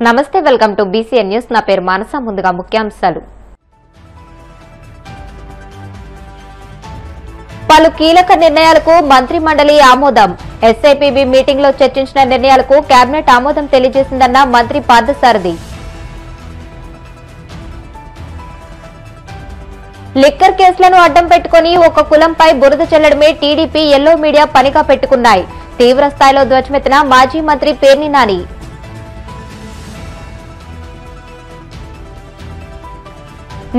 నమస్తే, welcome to BCN news. నా పేరు మానస. ముందుగా ముఖ్యాంశాలు. పలు కీలక నిర్ణయాలకు మంత్రి మండలి ఆమోదం. ఎస్ఐపిబి మీటింగ్ లో చర్చించిన నిర్ణయాలకు కేబినెట్ ఆమోదం తెలియజేసిందన్న మంత్రి పార్థసారథి. లిక్కర్ కేసులను అడ్డం పెట్టుకుని ఒక కులంపై బురద చల్లడమే టీడీపీ ఎల్లో మీడియా పనిగా పెట్టుకున్నాయి. తీవ్ర స్థాయిలో ధ్వజమెత్తిన మాజీ మంత్రి పేర్ని నాని.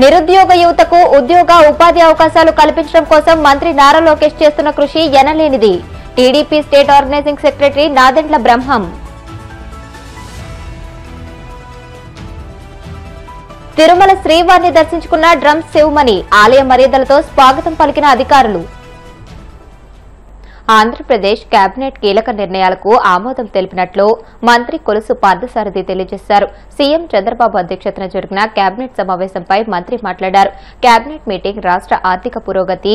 నిరుద్యోగ యువతకు ఉద్యోగ ఉపాధి అవకాశాలు కల్పించడం కోసం మంత్రి నారా లోకేష్ చేస్తున్న కృషి ఎనలేనిది. TDP state organizing secretary Nadendla Brahmam. Tirumala శ్రీవారిని దర్శించుకున్న డ్రమ్స్ శివమణి. ఆలయ మర్యాదలతో స్వాగతం పలికిన అధికారులు. ఆంధ్రప్రదేశ్ కేబినెట్ కీలక నిర్ణయాలకు ఆమోదం తెలిపినట్లు మంత్రి కొలుసు పార్థసారథి తెలియజేశారు. సీఎం చంద్రబాబు అధ్యక్షతన జరిగిన కేబినెట్ సమావేశంపై మంత్రి మాట్లాడారు. కేబినెట్ మీటింగ్ రాష్ట్ర ఆర్థిక పురోగతి,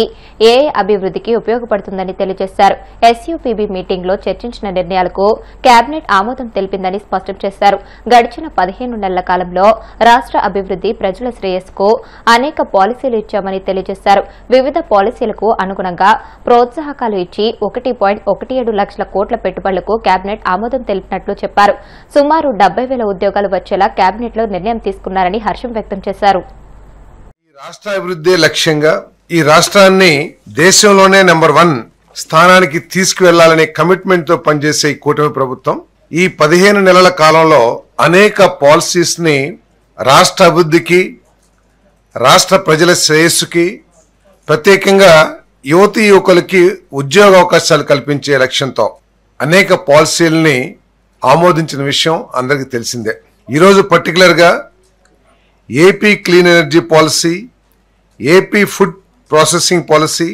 ఏఐ అభివృద్ధికి ఉపయోగపడుతుందని తెలియజేశారు. ఎస్యూపీబీ మీటింగ్ లో చర్చించిన నిర్ణయాలకు కేబినెట్ ఆమోదం తెలిపిందని స్పష్టం చేశారు. గడిచిన 15 నెలల కాలంలో రాష్ట్ర అభివృద్ధి, ప్రజల శ్రేయస్సుకు అనేక పాలసీలు ఇచ్చామని తెలియజేశారు. వివిధ పాలసీలకు అనుగుణంగా ప్రోత్సాహకాలు ఇచ్చి 1.17 లక్షల కోట్ల పెట్టుబడులకు కేబినెట్ ఆమోదం తెలిపినట్లు చెప్పారు. సుమారు 70,000 ఉద్యోగాలు వచ్చేలా కేబినెట్ లో నిర్ణయం తీసుకున్నారని హర్షం వ్యక్తం చేశారు. రాష్ట్ర అభివృద్ధి లక్ష్యంగా ఈ రాష్ట్రాన్ని దేశంలోనే నెంబర్ 1 స్థానానికి తీసుకువెళ్లాలనే కమిట్మెంట్ తో పనిచేసే ఈ కూటమి ప్రభుత్వం ఈ 15 నెలల కాలంలో అనేక పాలసీస్ ని రాష్ట్ర అభివృద్ధికి, రాష్ట్ర ప్రజల శ్రేయస్సుకి, ప్రత్యేకంగా యువతీ యువకులకి ఉద్యోగ అవకాశాలు కల్పించే లక్ష్యంతో అనేక పాలసీలని ఆమోదించిన విషయం అందరికీ తెలిసిందే. ఈరోజు పర్టికులర్ గా AP clean energy policy, AP food processing policy,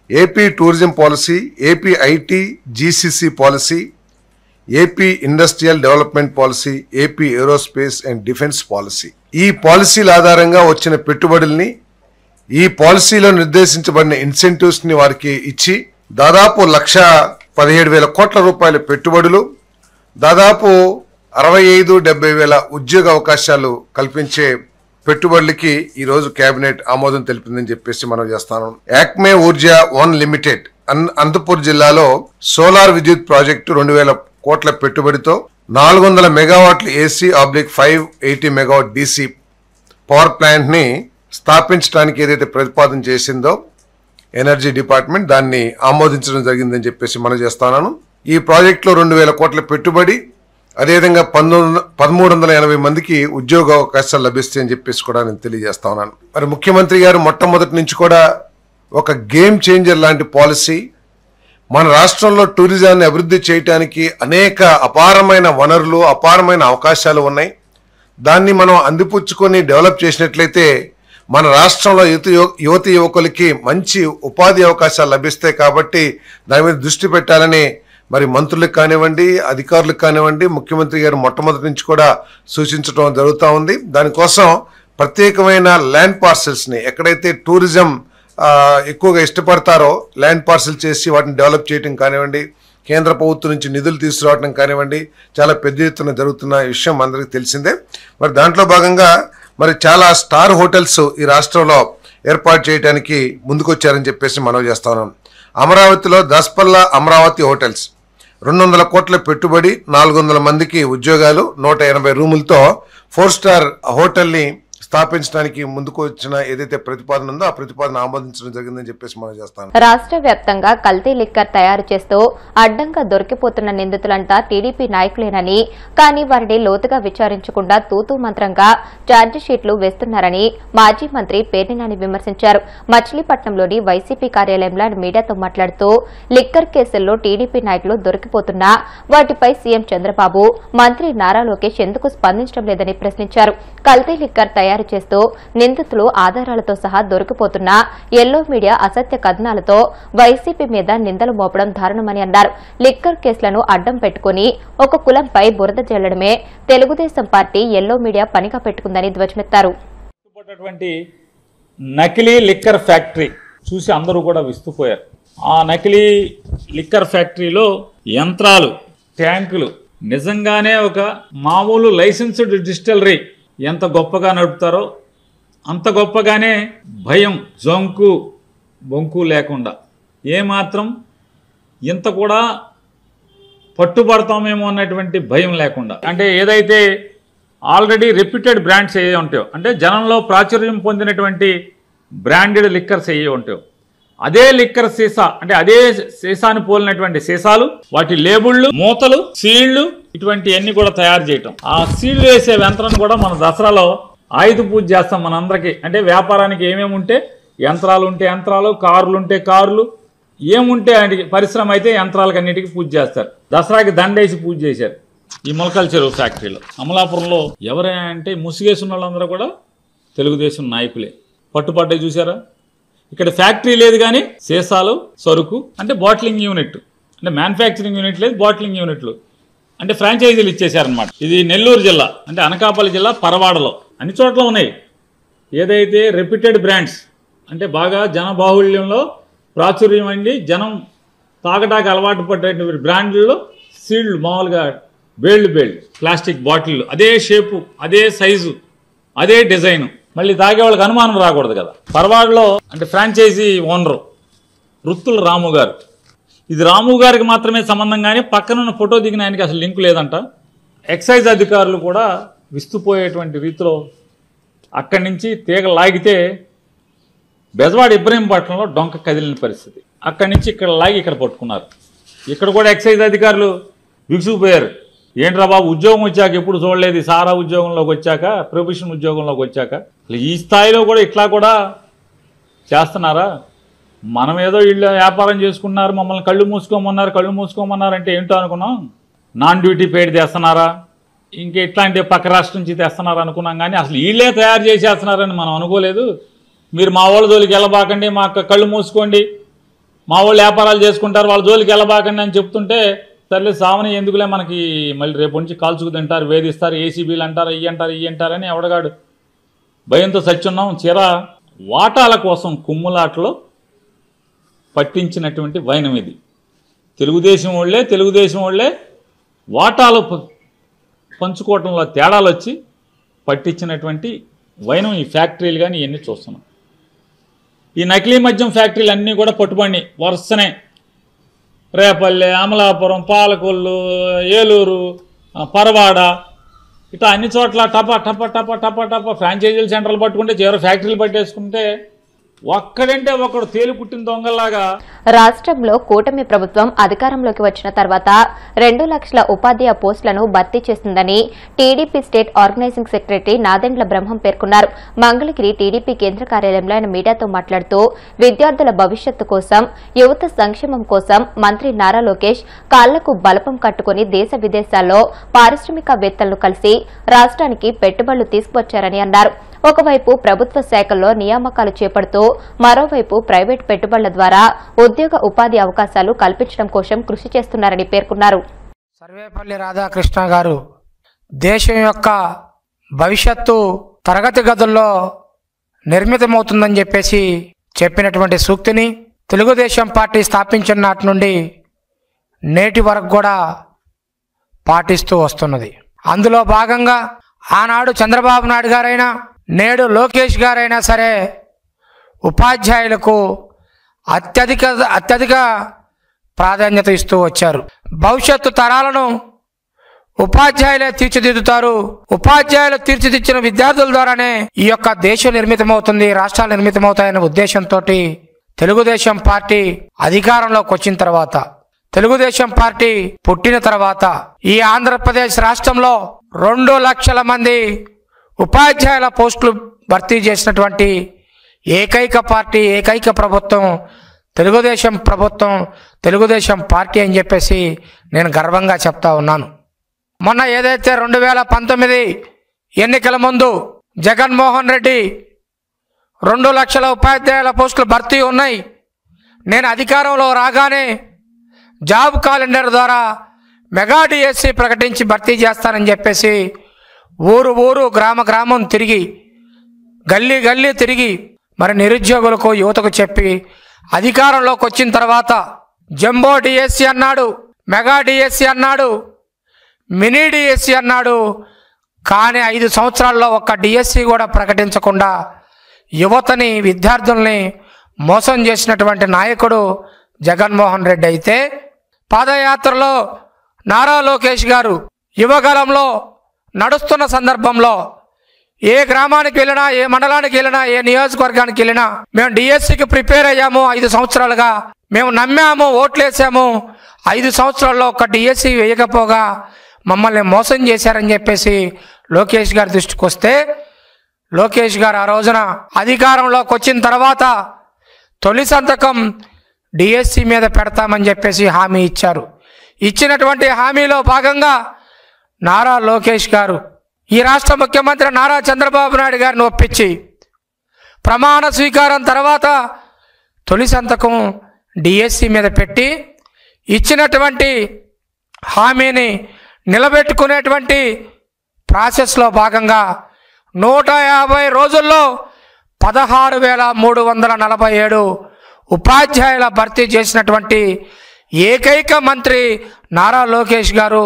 AP tourism policy, AP IT GCC policy, AP industrial development policy, AP aerospace and defence policy. ఈ పాలసీల ఆధారంగా వచ్చిన పెట్టుబడుల్ని, ఈ పాలసీలో నిర్దేశించబడిన ఇన్సెంటివ్స్ ని వారికి ఇచ్చి దాదాపు 1,17,000 కోట్ల రూపాయల పెట్టుబడులు, దాదాపు 65-70,000 ఉద్యోగ అవకాశాలు కల్పించే పెట్టుబడులకి ఈ రోజు కేబినెట్ ఆమోదం తెలిపిందని చెప్పేసి మనం చేస్తాను. యాక్మే ఊర్జా 1 లిమిటెడ్ అనంతపూర్ జిల్లాలో సోలార్ విద్యుత్ ప్రాజెక్టు 2,000 కోట్ల పెట్టుబడితో 400 మెగావాట్ల AC/580 megawatt DC power plant ని స్థాపించడానికి ఏదైతే ప్రతిపాదన చేసిందో ఎనర్జీ డిపార్ట్మెంట్, దాన్ని ఆమోదించడం జరిగిందని చెప్పేసి మనం చేస్తున్నాను. ఈ ప్రాజెక్టులో 2,000 కోట్ల పెట్టుబడి, అదేవిధంగా 1,380 మందికి ఉద్యోగ అవకాశాలు లభిస్తాయని చెప్పేసి కూడా నేను తెలియజేస్తా ఉన్నాను. మరి ముఖ్యమంత్రి గారు మొట్టమొదటి నుంచి కూడా ఒక గేమ్ చేంజర్ లాంటి పాలసీ, మన రాష్ట్రంలో టూరిజాన్ని అభివృద్ధి చేయడానికి అనేక అపారమైన వనరులు, అపారమైన అవకాశాలు ఉన్నాయి. దాన్ని మనం అందిపుచ్చుకొని డెవలప్ చేసినట్లయితే మన రాష్ట్రంలో యువతి యువకులకి మంచి ఉపాధి అవకాశాలు లభిస్తాయి. కాబట్టి దాని మీద దృష్టి పెట్టాలని మరి మంత్రులకు కానివ్వండి, అధికారులకు కానివ్వండి, ముఖ్యమంత్రి గారు మొట్టమొదటి నుంచి కూడా సూచించడం జరుగుతూ ఉంది. దానికోసం ప్రత్యేకమైన ల్యాండ్ పార్సెల్స్ ని, ఎక్కడైతే టూరిజం ఎక్కువగా ఇష్టపడతారో ల్యాండ్ పార్సెల్ చేసి వాటిని డెవలప్ చేయడం కానివ్వండి, కేంద్ర ప్రభుత్వం నుంచి నిధులు తీసుకురావడం కానివ్వండి, చాలా పెద్ద ఎత్తున జరుగుతున్న విషయం అందరికీ తెలిసిందే. మరి దాంట్లో భాగంగా మరి చాలా స్టార్ హోటల్స్ ఈ రాష్ట్రంలో ఏర్పాటు చేయడానికి ముందుకొచ్చారని చెప్పేసి మనం చేస్తా ఉన్నాం. అమరావతిలో దస్పల్లా అమరావతి హోటల్స్ 200 కోట్ల పెట్టుబడి, 400 మందికి ఉద్యోగాలు, 180 రూములతో 4 స్టార్ హోటల్ ని స్థాపించడానికి ముందుకు వచ్చిన ఏదైతే ప్రతిపాదన ఉందో ఆ ప్రతిపాదన ఆమోదించడం జరిగిందని చెప్పేసి మనం చేస్తాం. రాష్ట్ర వ్యాప్తంగా కల్తీ లిక్కర్ తయారు చేస్తూ అడ్డంగా దొరికిపోతున్న నిందితులంతా టీడీపీ నాయకులేనని, కానీ వారిని లోతుగా విచారించకుండా తూతూ మంత్రంగా ఛార్జిషీట్లు వేస్తున్నారని మాజీ మంత్రి పేర్ని నాని విమర్శించారు. మచిలీపట్నంలోని వైసీపీ కార్యాలయంలో మీడియాతో మాట్లాడుతూ లిక్కర్ కేసుల్లో టీడీపీ నాయకులు దొరికిపోతున్నా వాటిపై సీఎం చంద్రబాబు, మంత్రి నారా లోకేష్ ఎందుకు స్పందించడం లేదని ప్రశ్నించారు. కల్తీ లిక్కర్ తయారు చేస్తూ నిందితులు ఆధారాలతో సహా దొరికిపోతున్న ఎల్లో మీడియా అసత్య కథనాలతో వైసీపీ మీద నిందలు మోపడం దారుణమని అన్నారు. లిక్కర్ కేసులను అడ్డం పెట్టుకుని ఒక కులంపై బురద జల్లడమే తెలుగుదేశం పార్టీ ఎల్లో మీడియా పనిగా పెట్టుకుందని ధ్వజమెత్తారు. నకిలీ లిక్కర్ ఫ్యాక్టరీ చూసి అందరూ కూడా విస్తుపోయారు. ఆ నకిలీ లిక్కర్ ఫ్యాక్టరీలో యంత్రాలు, ట్యాంకులు నిజంగానే ఒక మామూలు లైసెన్స్డ్ డిస్టిలరీ ఎంత గొప్పగా నడుపుతారో అంత గొప్పగానే భయం, జంకు బొంకు లేకుండా ఏమాత్రం ఇంత కూడా పట్టుబడతామేమో అన్నటువంటి భయం లేకుండా, అంటే ఏదైతే ఆల్రెడీ రెప్యూటెడ్ బ్రాండ్స్ ఏ ఉంటాయో, అంటే జనంలో ప్రాచుర్యం పొందినటువంటి బ్రాండెడ్ లిక్కర్స్ ఏ ఉంటాయో, అదే లిక్కర్ సీసా, అంటే అదే సీసాని పోలినటువంటి సీసాలు, వాటి లేబుళ్ళు, మూతలు, సీళ్లు, ఇటువంటి అన్ని కూడా తయారు చేయటం. ఆ సీళ్లు వేసే యంత్రాన్ని కూడా మన దసరాలో ఆయుధ పూజ చేస్తాం మనందరికీ. అంటే వ్యాపారానికి ఏమేమి ఉంటే యంత్రాలు ఉంటే యంత్రాలు, కార్లు ఉంటే కార్లు, ఏముంటే పరిశ్రమ అయితే యంత్రాలకు అన్నిటికీ పూజ చేస్తారు. దసరాకి దండేసి పూజ చేశారు ఈ మొలకల చెరువు ఫ్యాక్టరీలో. అమలాపురంలో ఎవరే అంటే ముసుగేసిన వాళ్ళందరూ కూడా తెలుగుదేశం నాయకులే. పట్టుపడ్డాయి చూసారా? ఇక్కడ ఫ్యాక్టరీ లేదు కానీ సీసాలు, సరుకు, అంటే బాటిలింగ్ యూనిట్, అంటే మ్యానుఫ్యాక్చరింగ్ యూనిట్ లేదు, బాటిలింగ్ యూనిట్లు, అంటే ఫ్రాంచైజీలు ఇచ్చేశారనమాట. ఇది నెల్లూరు జిల్లా, అంటే అనకాపల్లి జిల్లా పరవాడలో అన్ని చోట్ల ఉన్నాయి. ఏదైతే రెప్యూటెడ్ బ్రాండ్స్, అంటే బాగా జనబాహుళ్యంలో ప్రాచుర్యం అండి, జనం తాగటానికి అలవాటు పడేటువంటి బ్రాండ్లలో సీల్డ్, మామూలుగా బేల్డ్ ప్లాస్టిక్ బాటిల్, అదే షేపు, అదే సైజు, అదే డిజైను, మళ్ళీ తాగే వాళ్ళకి అనుమానం రాకూడదు కదా. పరవాడలో అంటే ఫ్రాంచైజీ ఓనరు రుత్తుల రాము గారు, ఇది రాము గారికి మాత్రమే సంబంధం, కానీ పక్కనున్న ఫోటో దిగిన ఆయనకి అసలు లింకు లేదంట. ఎక్సైజ్ అధికారులు కూడా విస్తుపోయేటువంటి రీతిలో అక్కడి నుంచి తీగ లాగితే బెజవాడ ఇబ్రహీంపట్నంలో డొంక కదిలిన పరిస్థితి. అక్కడి నుంచి ఇక్కడ లాగి ఇక్కడ పట్టుకున్నారు. ఇక్కడ కూడా ఎక్సైజ్ అధికారులు విసుగుపోయారు. ఏంట్రా బాబు, ఉద్యోగం వచ్చాక ఎప్పుడు చూడలేదు, సారా ఉద్యోగంలోకి వచ్చాక, ప్రొఫెషన్ ఉద్యోగంలోకి వచ్చాక ఈ స్థాయిలో కూడా ఇట్లా కూడా చేస్తున్నారా? మనం ఏదో వీళ్ళు వ్యాపారం చేసుకున్నారు, మమ్మల్ని కళ్ళు మూసుకోమన్నారు అంటే ఏంటో అనుకున్నాం. నాన్ డ్యూటీ పెయిడ్ తెస్తున్నారా, ఇంకా ఇట్లాంటి పక్క రాష్ట్రం నుంచి తెస్తున్నారు అనుకున్నాం, కానీ అసలు వీళ్ళే తయారు చేసేస్తున్నారని మనం అనుకోలేదు. మీరు మా వాళ్ళ జోలికి వెళ్ళబాకండి, మా కళ్ళు మూసుకోండి, మా వాళ్ళు వ్యాపారాలు చేసుకుంటారు, వాళ్ళ జోలికి వెళ్ళబాకండి అని చెప్తుంటే, సర్లే సావని ఎందుకులే మనకి, మళ్ళీ రేపు నుంచి కాల్చుకు తింటారు, వేధిస్తారు, ఏసీబీలు అంటారు, ఇవి అంటారని ఎవడగాడు భయంతో సచ్చున్నాం. వాటాల కోసం కుమ్ములాటలో పట్టించినటువంటి వైనం ఇది. తెలుగుదేశం వాళ్ళే వాటాలు పంచుకోవటంలో తేడాలు వచ్చి పట్టించినటువంటి వైనం ఈ ఫ్యాక్టరీలు కానీ ఇవన్నీ చూస్తున్నాం. ఈ నకిలీ మద్యం ఫ్యాక్టరీలు అన్నీ కూడా పట్టుబడి వరుసనే రేపల్లె, అమలాపురం, పాలకొల్లు, ఏలూరు, పరవాడ, ఇట్లా అన్ని చోట్ల టప ఫ్రాంచైజీల సెంటర్లు పట్టుకుంటే, చివరి ఫ్యాక్టరీలు పట్టేసుకుంటే ఒక్కడంటే ఒకడు తేలి పుట్టిన దొంగల్లాగా. రాష్ట్రంలో కూటమి ప్రభుత్వం అధికారంలోకి వచ్చిన తర్వాత 2 లక్షల ఉపాధ్యాయ పోస్టులను భర్తీ చేసిందని TDP state organizing secretary Nadendla Brahmam పేర్కొన్నారు. మంగళగిరి టీడీపీ కేంద్ర కార్యాలయంలో ఆయన మీడియాతో మాట్లాడుతూ, విద్యార్థుల భవిష్యత్తు కోసం, యువత సంక్షేమం కోసం మంత్రి నారా లోకేష్ కాళ్లకు బలపం కట్టుకుని దేశ విదేశాల్లో పారిశ్రామికవేత్తలను కలిసి రాష్ట్రానికి పెట్టుబడులు తీసుకువచ్చారని అన్నారు. ఒకవైపు ప్రభుత్వ శాఖల్లో నియామకాలు చేపడుతూ, మరోవైపు ప్రైవేటు పెట్టుబడుల ద్వారా ఉద్యోగ ఉపాధి అవకాశాలు కల్పించడం కోసం కృషి చేస్తున్నారని పేర్కొన్నారు. సర్వేపల్లి రాధాకృష్ణ గారు దేశం యొక్క భవిష్యత్తు తరగతి గదుల్లో నిర్మితమవుతుందని చెప్పేసి చెప్పినటువంటి సూక్తిని తెలుగుదేశం పార్టీ స్థాపించిన నాటి నుండి నేటి వరకు కూడా పాటిస్తూ వస్తున్నది. అందులో భాగంగా ఆనాడు చంద్రబాబు నాయుడు గారైనా, నేడు లోకేష్ గారైనా సరే ఉపాధ్యాయులకు అత్యధిక ప్రాధాన్యత ఇస్తూ వచ్చారు. భవిష్యత్తు తరాలను ఉపాధ్యాయులే తీర్చిదిద్దుతారు. ఉపాధ్యాయులు తీర్చిదిద్దిన విద్యార్థుల ద్వారానే ఈ యొక్క దేశం నిర్మితమవుతుంది, రాష్ట్రాలు నిర్మితమవుతాయనే ఉద్దేశంతో తెలుగుదేశం పార్టీ అధికారంలోకి వచ్చిన తర్వాత, తెలుగుదేశం పార్టీ పుట్టిన తర్వాత ఈ ఆంధ్రప్రదేశ్ రాష్ట్రంలో 2 లక్షల మంది ఉపాధ్యాయుల పోస్టులు భర్తీ చేసినటువంటి ఏకైక పార్టీ, ఏకైక ప్రభుత్వం తెలుగుదేశం ప్రభుత్వం, తెలుగుదేశం పార్టీ అని చెప్పేసి నేను గర్వంగా చెప్తా ఉన్నాను. మొన్న ఏదైతే 2019 ఎన్నికల ముందు జగన్మోహన్ రెడ్డి 2 లక్షల ఉపాధ్యాయుల పోస్టులు భర్తీ ఉన్నాయి, నేను అధికారంలో రాగానే జాబ్ క్యాలెండర్ ద్వారా మెగా డిఎస్సి ప్రకటించి భర్తీ చేస్తానని చెప్పేసి ఊరు గ్రామం తిరిగి, గల్లీ తిరిగి మరి నిరుద్యోగులకు, యువతకు చెప్పి అధికారంలోకి వచ్చిన తర్వాత జంబో డిఎస్సి అన్నాడు, మెగా డిఎస్సి అన్నాడు, మినీ డిఎస్సి అన్నాడు. కానీ 5 సంవత్సరాల్లో ఒక్క డిఎస్సి కూడా ప్రకటించకుండా యువతని విద్యార్థుల్ని మోసం చేసినటువంటి నాయకుడు జగన్మోహన్ రెడ్డి అయితే, పాదయాత్రలో నారా లోకేష్ గారు యువకాలంలో నడుస్తున్న సందర్భంలో ఏ గ్రామానికి వెళ్ళినా, ఏ మండలానికి వెళ్ళినా, ఏ నియోజకవర్గానికి వెళ్ళినా మేము డిఎస్సికి ప్రిపేర్ అయ్యాము, 5 సంవత్సరాలుగా మేము నమ్మాము, ఓట్లేసాము, 5 సంవత్సరాల్లో ఒక డిఎస్సి వేయకపోగా మమ్మల్ని మోసం చేశారని చెప్పేసి లోకేష్ గారి దృష్టికి వస్తే, లోకేష్ గారు ఆ రోజున అధికారంలోకి వచ్చిన తర్వాత తొలి సంతకం డిఎస్సి మీద పెడతామని చెప్పేసి హామీ ఇచ్చారు. ఇచ్చినటువంటి హామీలో భాగంగా నారా లోకేష్ గారు ఈ రాష్ట్ర ముఖ్యమంత్రి నారా చంద్రబాబు నాయుడు గారిని ఒప్పించి ప్రమాణ స్వీకారం తర్వాత తొలి సంతకం డిఎస్సి మీద పెట్టి ఇచ్చినటువంటి హామీని నిలబెట్టుకునేటువంటి ప్రాసెస్లో భాగంగా 150 రోజుల్లో 16,347 ఉపాధ్యాయుల భర్తీ చేసినటువంటి ఏకైక మంత్రి నారా లోకేష్ గారు,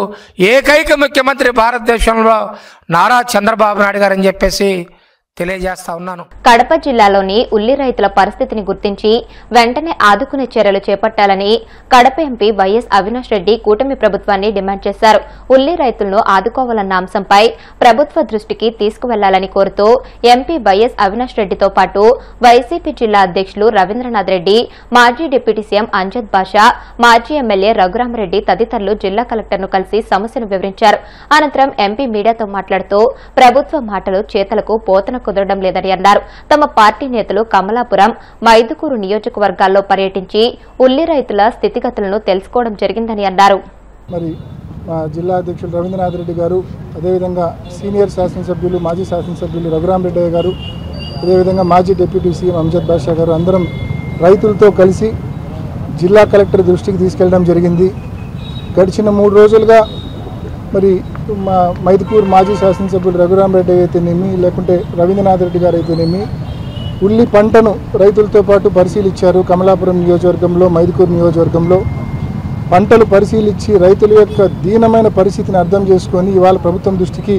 ఏకైక ముఖ్యమంత్రి భారతదేశంలో నారా చంద్రబాబు నాయుడు గారు అని చెప్పేసి తెలియజేస్తా ఉన్నాను. కడప జిల్లాలోని ఉల్లి రైతుల పరిస్థితిని గుర్తించి వెంటనే ఆదుకునే చర్యలు చేపట్టాలని కడప ఎంపీ వైఎస్ అవినాష్ రెడ్డి కూటమి ప్రభుత్వాన్ని డిమాండ్ చేశారు. ఉల్లి రైతులను ఆదుకోవాలన్న అంశంపై ప్రభుత్వ దృష్టికి తీసుకువెళ్లాలని కోరుతూ ఎంపీ వైఎస్ అవినాష్ రెడ్డితో పాటు వైసీపీ జిల్లా అధ్యక్షులు రవీంద్రనాథ్ రెడ్డి, మాజీ డిప్యూటీ సీఎం అంజద్ బాషా, మాజీ ఎమ్మెల్యే రఘురామరెడ్డి తదితరులు జిల్లా కలెక్టర్ను కలిసి సమస్యను వివరించారు. అనంతరం ఎంపీ మీడియాతో మాట్లాడుతూ ప్రభుత్వ మాటలు చేతలకు పోతన కుదరడం లేదని అన్నారు. తమ పార్టీ నేతలు కమలాపురం, మైదుకూరు నియోజకవర్గాల్లో పర్యటించి ఉల్లి రైతుల స్థితిగతులను తెలుసుకోవడం జరిగిందని అన్నారు. మరి మా జిల్లా అధ్యక్షులు రవీంద్రనాథ్ రెడ్డి గారు, అదేవిధంగా సీనియర్ శాసనసభ్యులు, మాజీ శాసనసభ్యులు రఘురామరెడ్డి గారు, అదేవిధంగా మాజీ డిప్యూటీ సీఎం అంజద్ బాషా గారు అందరం రైతులతో కలిసి జిల్లా కలెక్టర్ దృష్టికి తీసుకెళ్లడం జరిగింది. గడిచిన 3 రోజులుగా మరి మా మైదుకూరు మాజీ శాసనసభ్యులు రఘురామరెడ్డి అయితేనేమి, లేకుంటే రవీంద్రనాథ్ రెడ్డి గారు అయితేనేమి ఉల్లి పంటను రైతులతో పాటు పరిశీలించారు. కమలాపురం నియోజకవర్గంలో, మైదుకూరు నియోజకవర్గంలో పంటలు పరిశీలించి రైతుల యొక్క దీనమైన పరిస్థితిని అర్థం చేసుకొని ఇవాళ ప్రభుత్వం దృష్టికి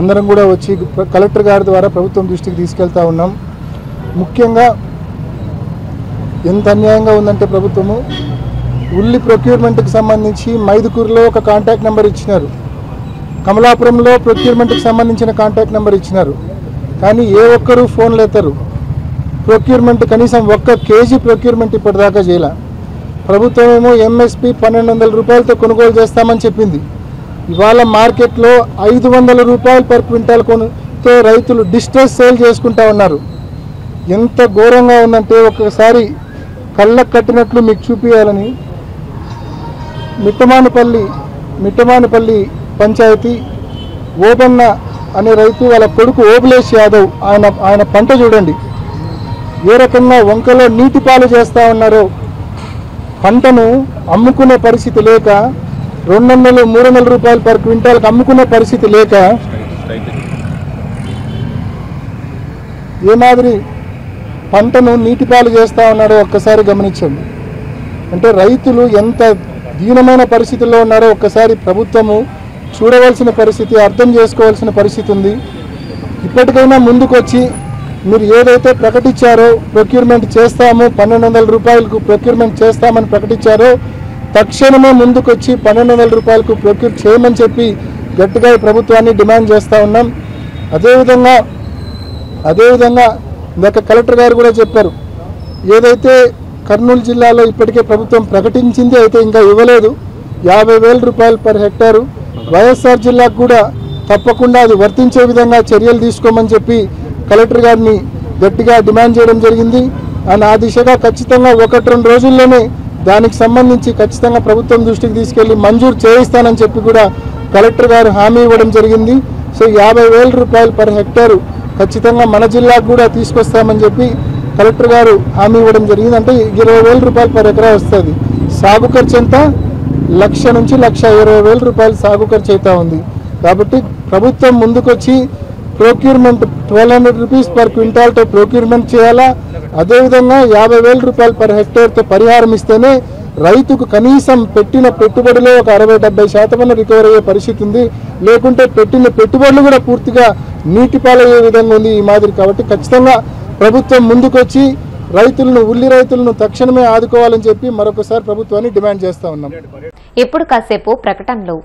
అందరం కూడా వచ్చి కలెక్టర్ గారి ద్వారా ప్రభుత్వం దృష్టికి తీసుకెళ్తా ఉన్నాం. ముఖ్యంగా ఎంత అన్యాయంగా ఉందంటే ప్రభుత్వము ఉల్లి ప్రొక్యూర్మెంట్కి సంబంధించి మైదుకూరులో ఒక కాంటాక్ట్ నెంబర్ ఇచ్చినారు, కమలాపురంలో ప్రొక్యూర్మెంట్కి సంబంధించిన కాంటాక్ట్ నెంబర్ ఇచ్చినారు. కానీ ఏ ఒక్కరూ ఫోన్లు ఎత్తరు. ప్రొక్యూర్మెంట్ కనీసం 1 కేజీ ప్రొక్యూర్మెంట్ ఇప్పటిదాకా చేయాల. ప్రభుత్వం ఏమో ఎంఎస్పి 1,200 రూపాయలతో కొనుగోలు చేస్తామని చెప్పింది. ఇవాళ మార్కెట్లో 500 రూపాయలు పర్ క్వింటాల్ కొనుతో రైతులు డిస్ట్రెస్ సేల్ చేసుకుంటా ఉన్నారు. ఎంత ఘోరంగా ఉందంటే ఒక్కసారి కళ్ళకు కట్టినట్లు మీకు చూపించాలని మిట్టమానపల్లి పంచాయతీ ఓబన్న అనే రైతు, వాళ్ళ కొడుకు ఓబులేష్ యాదవ్, ఆయన పంట చూడండి ఏ రకంగా వంకలో నీటి పాలు చేస్తూ ఉన్నారో. పంటను అమ్ముకునే పరిస్థితి లేక 200-300 రూపాయలు పర్ క్వింటాల్కి అమ్ముకునే పరిస్థితి లేక ఏ మాదిరి పంటను నీటి పాలు చేస్తూ ఉన్నారో ఒక్కసారి గమనించండి. అంటే రైతులు ఎంత దీనమైన పరిస్థితుల్లో ఉన్నారో ఒక్కసారి ప్రభుత్వము చూడవలసిన పరిస్థితి, అర్థం చేసుకోవాల్సిన పరిస్థితి ఉంది. ఇప్పటికైనా ముందుకొచ్చి మీరు ఏదైతే ప్రకటించారో ప్రొక్యూర్మెంట్ చేస్తాము, 1,200 రూపాయలకు ప్రొక్యూర్మెంట్ చేస్తామని ప్రకటించారో తక్షణమే ముందుకొచ్చి 1,200 రూపాయలకు ప్రొక్యూర్ చేయమని చెప్పి గట్టిగా ప్రభుత్వాన్ని డిమాండ్ చేస్తూ ఉన్నాం. అదేవిధంగా ఇందాక కలెక్టర్ గారు కూడా చెప్పారు, ఏదైతే కర్నూలు జిల్లాలో ఇప్పటికే ప్రభుత్వం ప్రకటించింది అయితే ఇంకా ఇవ్వలేదు 50,000 రూపాయలు పర్ హెక్టారు. వైఎస్ఆర్ జిల్లాకు కూడా తప్పకుండా అది వర్తించే విధంగా చర్యలు తీసుకోమని చెప్పి కలెక్టర్ గారిని గట్టిగా డిమాండ్ చేయడం జరిగింది. అండ్ ఆ దిశగా ఖచ్చితంగా 1-2 రోజుల్లోనే దానికి సంబంధించి ఖచ్చితంగా ప్రభుత్వం దృష్టికి తీసుకెళ్లి మంజూరు చేయిస్తానని చెప్పి కూడా కలెక్టర్ గారు హామీ ఇవ్వడం జరిగింది. సో 50,000 రూపాయలు పర్ హెక్టారు ఖచ్చితంగా మన జిల్లాకు కూడా తీసుకొస్తామని చెప్పి కలెక్టర్ గారు హామీ ఇవ్వడం జరిగింది. అంటే 20,000 రూపాయలు పర్ ఎకరా వస్తుంది. సాగు ఖర్చు ఎంత? 1,00,000 నుంచి 1,20,000 రూపాయలు సాగు ఖర్చు అవుతా ఉంది. కాబట్టి ప్రభుత్వం ముందుకొచ్చి ప్రొక్యూర్మెంట్ 1,200 రూపీస్ పర్ క్వింటాల్తో ప్రొక్యూర్మెంట్ చేయాలా, అదేవిధంగా 50,000 రూపాయలు పర్ హెక్టేర్తో పరిహారం ఇస్తేనే రైతుకు కనీసం పెట్టిన పెట్టుబడిలో ఒక 60-70% రికవర్ అయ్యే పరిస్థితి ఉంది. లేకుంటే పెట్టిన పెట్టుబడులు కూడా పూర్తిగా నీటిపాలయ్యే విధంగా ఉంది ఈ మాదిరి. కాబట్టి ఖచ్చితంగా ప్రభుత్వం ముందుకొచ్చి ఉల్లి రైతులను తక్షణమే ఆదుకోవాలని చెప్పి మరొకసారి ప్రభుత్వాన్ని డిమాండ్ చేస్తా ఉన్నాం. ఇప్పుడు కాసేపు ప్రకటనలు.